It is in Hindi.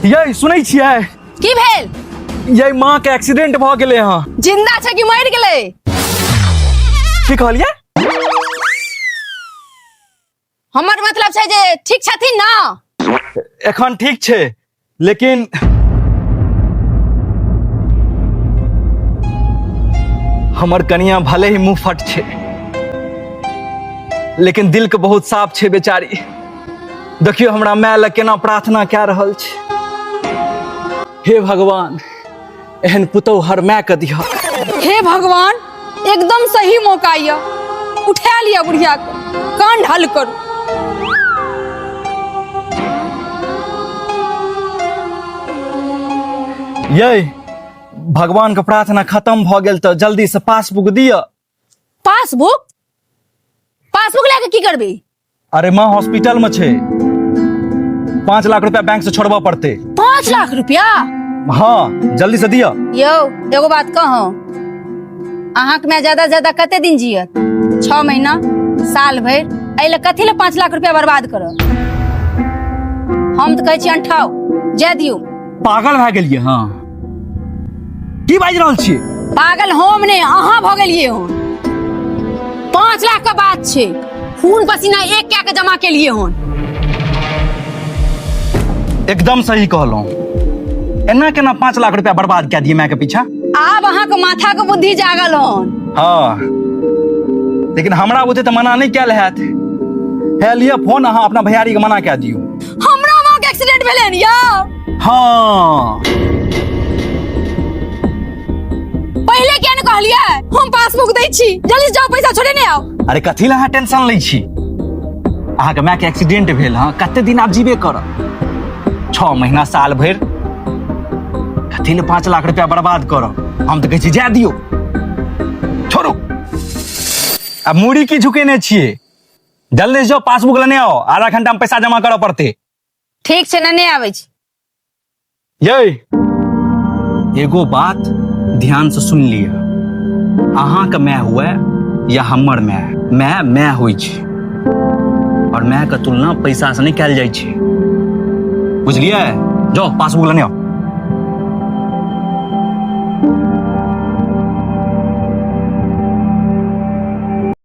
ये सुनै छियै की भेल? ये माँ के एक्सीडेंट भ गेलै हँ। जिंदा छै कि मरि गेलै? की कहलियै? हमर मतलब छै जे ठीक छथिन ना? एखन ठीक छै लेकिन हमर कनिया भले ही मुंह फट छै लेकिन दिल के बहुत साफ छै बेचारी। देखियो हमरा माय लए केना प्रार्थना कए रहल छै। हे भगवान एहन पुतौह हर माय के दिहा। हे भगवान एकदम सही मौका ये, उठा लिया बुढ़िया को, कान ढाल करू। ये भगवान के प्रार्थना खत्म भ गेल तो जल्दी से पासबुक दिया। पासबुक? पासबुक लेके की करबी? अरे माँ हॉस्पिटल में छै, 5 लाख रुपया बैंक से छोड़वा पड़ते। 5 लाख रुपया? हाँ जल्दी से दिया। यो एगो बात कहूं, अहाँ के मैं ज्यादा से ज्यादा कते दिन जियत? 6 महीना, साल भर? एहि कथी ले 5 लाख रुपया बर्बाद करब? हम तो कहै छी अंठाओ जाय दियो। पागल भए गेलियै। हाँ की बाजि रहल छियै? पागल हम ने, अहाँ भ गेलियै हन। 5 लाख का बात छै, खून पसीना एक क्या के जमा केलिए हन। एकदम सही कहलौं। एना केना 5 लाख रुपया बर्बाद कए दिए माय के पीछा? आब अहाँ के माथा के बुद्धि जागल हन। हाँ लेकिन हमरा बुझे तो मना नहीं कैल हैत। है लिया फोन, अहाँ अपना भैयारी के मना कए दियो। हमरा मां के एक्सीडेंट भेलै हन यौ। हाँ पहले क्या ने कहलिए? हम पासबुक दै छी, जल्दी से जाओ पैसा छोड़े ने आओ। अरे कथी ला अहाँ टेंशन लै छी? अहाँ के माय के एक्सीडेंट भेल हाँ, कते दिन आप जीबे करब? 6 महीना साल भर कथी ले 5 लाख रुपया बर्बाद करब? हम तो कहै छी जाय दियो, छोड़ू। अब मूड़ी की झुकेने छियै? जल्दी से जाओ पासबुक लेने आओ, आधा घंटा में पैसा जमा करऽ पड़ते। ठीक छै ने आबै छी। ये एगो बात ध्यान से सुन लिया, अहाँ के माय हुए या हमर माय, माय होइ छै और माय के तुलना पैसा से नहीं कैल जाइ छै, बुझलिए? जाओ पासबुक लेने आओ।